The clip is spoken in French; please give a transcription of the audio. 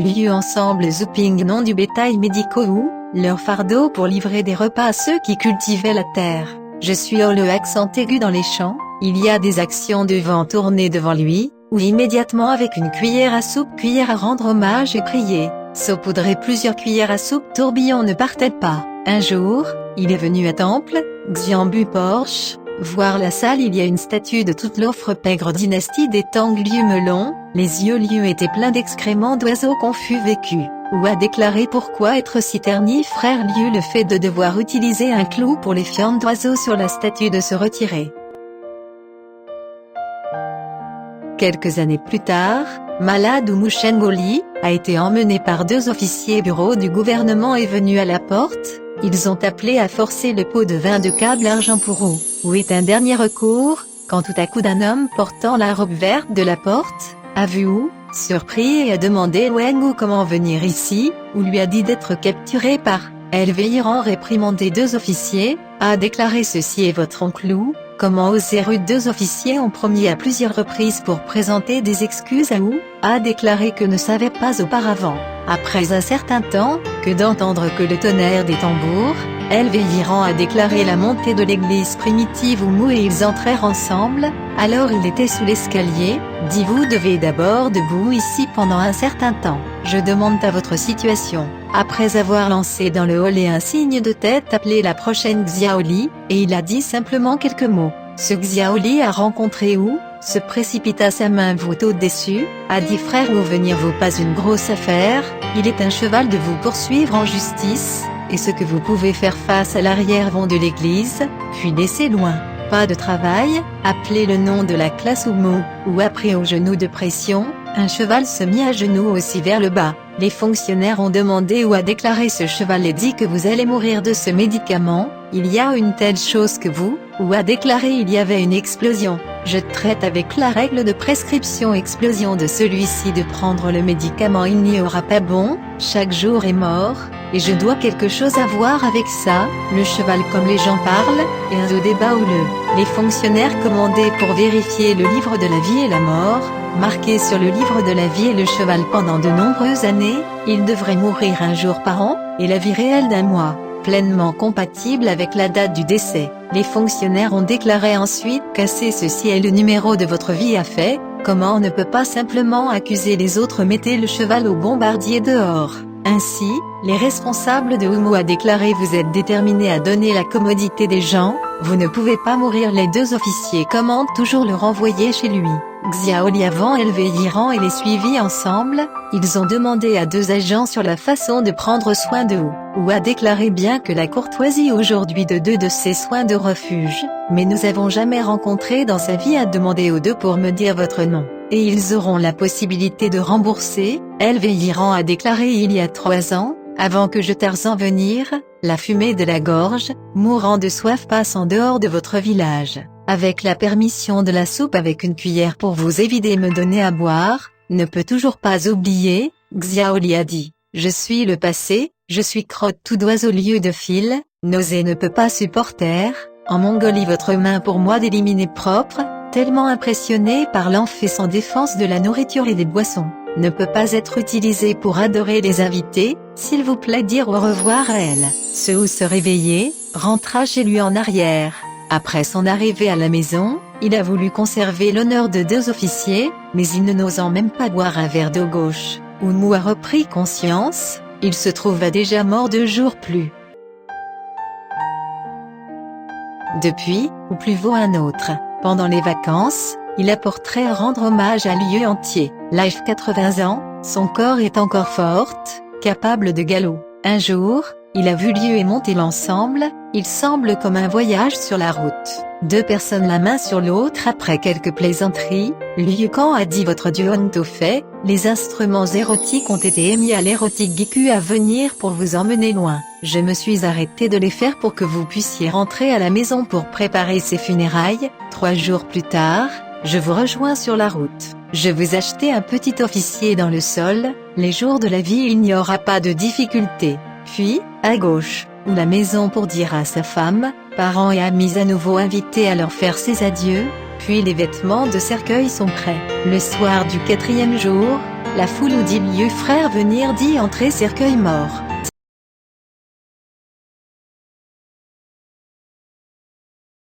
lieu ensemble Zooping non du bétail médicaux ou, leur fardeau pour livrer des repas à ceux qui cultivaient la terre. Je suis le accent aigu dans les champs, il y a des actions de vent tournées devant lui, ou immédiatement avec une cuillère à soupe cuillère à rendre hommage et prier, saupoudrer plusieurs cuillères à soupe tourbillon ne partait pas. Un jour, il est venu à Temple, Xianbu Porche, voir la salle il y a une statue de toute l'offre pègre dynastie des Tang Liu Melon, les yeux Liu étaient pleins d'excréments d'oiseaux confus vécus. Ou a déclaré pourquoi être si terni frère Liu le fait de devoir utiliser un clou pour les fientes d'oiseaux sur la statue de se retirer. Quelques années plus tard, malade ou Mushengoli, a été emmené par 2 officiers bureau du gouvernement et venu à la porte, ils ont appelé à forcer le pot de vin de câble argent pour où est un dernier recours, quand tout à coup d'un homme portant la robe verte de la porte, a vu surpris et a demandé Wang comment venir ici, ou lui a dit d'être capturé par Elveiran réprimandé 2 officiers, a déclaré ceci est votre oncle ou, comment oser 2 officiers ont promis à plusieurs reprises pour présenter des excuses à a déclaré que ne savait pas auparavant, après un certain temps, que d'entendre que le tonnerre des tambours, Elveiran a déclaré la montée de l'église primitive où et ils entrèrent ensemble, alors il était sous l'escalier, dit vous devez d'abord debout ici pendant un certain temps, je demande à votre situation, après avoir lancé dans le hall un signe de tête appelé la prochaine Xiaoli, et il a dit simplement quelques mots, ce Xiaoli a rencontré se précipita sa main vous au-dessus, a dit frère venir vous pas une grosse affaire, il est un cheval de vous poursuivre en justice, et ce que vous pouvez faire face à l'arrière-vent de l'église, puis laisser loin, pas de travail, appelez le nom de la classe ou après au genou de pression, un cheval se mit à genoux aussi vers le bas, les fonctionnaires ont demandé ou a déclaré ce cheval et dit que vous allez mourir de ce médicament, il y a une telle chose que vous, ou a déclaré il y avait une explosion, je traite avec la règle de prescription explosion de celui-ci de prendre le médicament il n'y aura pas bon, chaque jour est mort, et je dois quelque chose à voir avec ça, le cheval comme les gens parlent, et un débat houleux, les fonctionnaires commandaient pour vérifier le livre de la vie et la mort, marqué sur le livre de la vie et le cheval pendant de nombreuses années, il devrait mourir un jour par an, et la vie réelle d'un mois, pleinement compatible avec la date du décès. Les fonctionnaires ont déclaré ensuite casser ceci est le numéro de votre vie à fait, comment on ne peut pas simplement accuser les autres mettez le cheval au bombardier dehors. Ainsi, les responsables de a déclaré vous êtes déterminés à donner la commodité des gens, vous ne pouvez pas mourir les 2 officiers commandent toujours le renvoyer chez lui. Xiaoli avant Elveiran et les suivis ensemble, ils ont demandé à 2 agents sur la façon de prendre soin de ou a déclaré bien que la courtoisie aujourd'hui de 2 de ces soins de refuge, mais nous avons jamais rencontré dans sa vie à demander aux 2 pour me dire votre nom, et ils auront la possibilité de rembourser, Elveiran a déclaré il y a 3 ans, avant que je Tarzan venir, la fumée de la gorge, mourant de soif passe en dehors de votre village. Avec la permission de la soupe avec une cuillère pour vous éviter et me donner à boire, ne peut toujours pas oublier, Xiaoli a dit, je suis le passé, je suis crotte tout d'oiseau lieu de fil, nausée ne peut pas supporter, en Mongolie votre main pour moi d'éliminer propre, tellement impressionné par l'enfait sans défense de la nourriture et des boissons, ne peut pas être utilisé pour adorer les invités, s'il vous plaît dire au revoir à elle. Ce se réveillait, rentra chez lui en arrière. Après son arrivée à la maison, il a voulu conserver l'honneur de 2 officiers, mais il ne n'osant même pas boire un verre d'eau gauche. Oumu a repris conscience, il se trouva déjà mort 2 jours plus. Depuis, ou plus vaut un autre, pendant les vacances, il apporterait à rendre hommage à lieu entier. Life 80 ans, son corps est encore forte, capable de galop. Un jour, il a vu Liu et monter l'ensemble, il semble comme un voyage sur la route. 2 personnes la main sur l'autre après quelques plaisanteries, Liu Kang a dit votre dieu Honto fait, les instruments érotiques ont été émis à l'érotique Giku à venir pour vous emmener loin. Je me suis arrêté de les faire pour que vous puissiez rentrer à la maison pour préparer ses funérailles. 3 jours plus tard, je vous rejoins sur la route. Je vous acheter un petit officier dans le sol, les jours de la vie il n'y aura pas de difficulté. Puis, à gauche, ou la maison pour dire à sa femme, parents et amis à nouveau invités à leur faire ses adieux, puis les vêtements de cercueil sont prêts. Le soir du 4e jour, La foule où dit lieu frère venir dit entrer cercueil mort.